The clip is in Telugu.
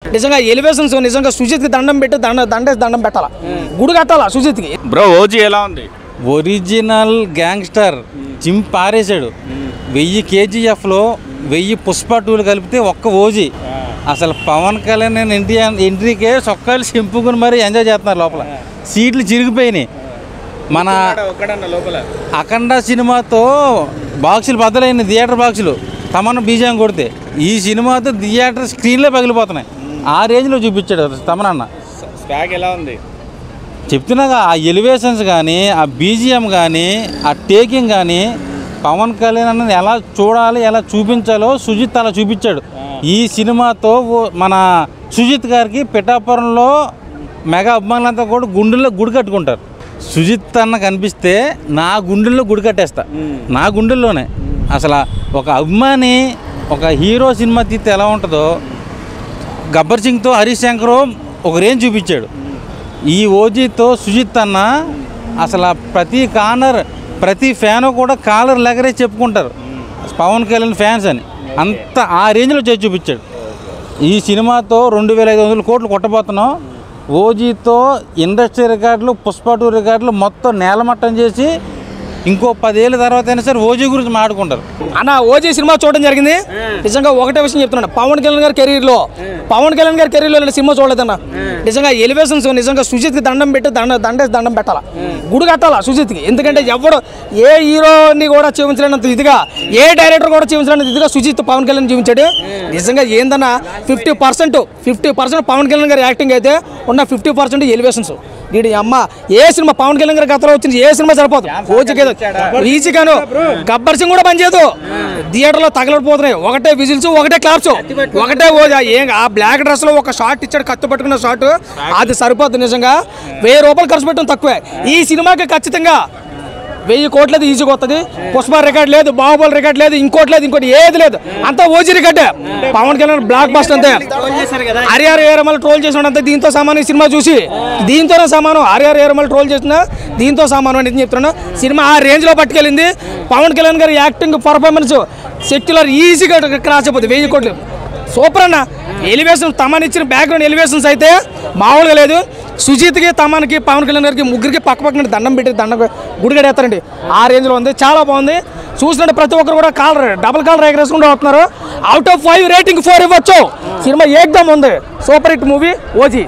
నిజంగా ఎలివేషన్స్ నిజంగా సుజిత్కి దండం పెట్టి దండం పెట్టాల గుడి కట్టాల సుజిత్కి. బ్రో ఓజీ ఎలా ఉంది? ఒరిజినల్ గ్యాంగ్స్టర్ జిమ్ పారేశాడు. 1000 KGFలో 1000 పుష్ప 2లు కలిపితే ఒక్క ఓజీ. అసలు పవన్ కళ్యాణ్ ఎంట్రీకే చొక్కాలు చింపుకుని మరి ఎంజాయ్ చేస్తున్నారు. లోపల సీట్లు చిరిగిపోయినాయి. మన అఖండ సినిమాతో బాక్సులు బద్దలైన థియేటర్ బాక్సులు తమను బీజం కొడితే ఈ సినిమాతో థియేటర్ స్క్రీన్లో పగిలిపోతున్నాయి. ఆ రేంజ్లో చూపించాడు తమనన్న. స్వాగ్ ఎలా ఉంది చెప్తున్నాగా. ఆ ఎలివేషన్స్ కానీ, ఆ బీజిఎం కానీ, ఆ టేకింగ్ కానీ పవన్ కళ్యాణ్ అన్నది ఎలా చూడాలి, ఎలా చూపించాలో సుజిత్ అలా చూపించాడు. ఈ సినిమాతో మన సుజిత్ గారికి పిఠాపురంలో మెగా అభిమానులంతా కూడా గుండెల్లో గుడి కట్టుకుంటారు. సుజిత్ అన్న కనిపిస్తే నా గుండెల్లో గుడి కట్టేస్తా. నా గుండెల్లోనే అసలు ఒక అభిమాని ఒక హీరో సినిమా తీస్తే ఎలా ఉంటుందో గబ్బర్ సింగ్తో హరీష్ శంకర్ ఒక రేంజ్ చూపించాడు. ఈ ఓజీతో సుజిత్ అన్న అసలు ప్రతి కార్నర్ ప్రతి ఫ్యాను కూడా కాలర్ లెగరే చెప్పుకుంటారు పవన్ కళ్యాణ్ ఫ్యాన్స్ అని. అంత ఆ రేంజ్లో చేసి చూపించాడు. ఈ సినిమాతో 2500 కోట్లు కొట్టబోతున్నాం. ఓజీతో ఇండస్ట్రీ రికార్డులు, పుష్ప 2 రికార్డులు మొత్తం నేలమట్టం చేసి ఇంకో 10 ఏళ్ళ తర్వాత అయినా సరే ఓజీ గురించి మాట్లాడుకుంటారు. అన్న ఓజీ సినిమా చూడడం జరిగింది. నిజంగా ఒకటే విషయం చెప్తున్నాను, పవన్ కళ్యాణ్ గారి కెరీర్లో సినిమా చూడలేదన్న. నిజంగా ఎలివేషన్స్ నిజంగా సుజిత్కి దండం పెట్టి దండం పెట్టాల గుడి కట్టాల సుజిత్కి. ఎందుకంటే ఎవడు ఏ హీరోని కూడా చూపించలేనంత ఇదిగా, ఏ డైరెక్టర్ కూడా చూపించలేనంత ఇదిగా సుజిత్ పవన్ కళ్యాణ్ చూపించాడు. నిజంగా ఏందన్నా 50% పవన్ కళ్యాణ్ గారి యాక్టింగ్ అయితే ఉన్న 50% ఎలివేషన్స్. వీడి అమ్మ ఏ సినిమా పవన్ కళ్యాణ్ గారి గతంలో వచ్చింది ఏ సినిమా సరిపోదు. ఓజీకి ఈజీగాను గబ్బర్ సింగ్ కూడా పనిచేయదు. థియేటర్లో తగలడిపోతున్నాయి. ఒకటే విజిల్స్, ఒకటే క్లాప్స్, ఒకటే ఏం ఆ బ్లాక్ డ్రెస్ లో ఒక షాట్ ఇచ్చాడు, కత్తి పట్టుకున్న షాట్ అది సరిపోద్ది. నిజంగా 1000 రూపాయలు ఖర్చు పెట్టడం తక్కువే. ఈ సినిమాకి ఖచ్చితంగా 1000 కోట్లు అయితే ఈజీగా వస్తుంది. పుష్ప రికార్డ్ లేదు, బాహుబలి రికార్డ్ లేదు, ఇంకోటి ఏది లేదు, అంతా ఓజీ రికార్డే. పవన్ కళ్యాణ్ బ్లాక్ బస్టర్ అంతే. హరిహర ఏరమల్ ట్రోల్ చేసినంత దీంతో సమానం. ఈ సినిమా చూసి దీంతోనే సమానం. హరిహర ఏరమల్ ట్రోల్ చేసిన దీంతో సమానం అని చెప్తున్నాను. సినిమా ఆ రేంజ్ లో పట్టుకెళ్ళింది. పవన్ కళ్యాణ్ గారి యాక్టింగ్ పర్ఫార్మెన్స్ సెక్యులర్ ఈజీగా క్రాస్ అయిపోతుంది. 1000 కోట్లు సూపర్ అన్న. ఎలివేషన్ తమన్ ఇచ్చిన బ్యాక్గ్రౌండ్ ఎలివేషన్స్ అయితే మామూలుగా లేదు. సుజిత్కి, తమన్కి, పవన్ కళ్యాణ్ గారికి ముగ్గురికి పక్కన దండం పెట్టి గుడి కడేస్తారండి. ఆ రేంజ్లో ఉంది. చాలా బాగుంది. చూసినట్టు ప్రతి ఒక్కరు కూడా డబుల్ కాలర్ ఎగరేసుకుంటూ వస్తున్నారు. అవుట్ ఆఫ్ 5 రేటింగ్ 4 ఇవ్వచ్చు. సినిమా ఏకదమ్ ఉంది. Super hit movie OG.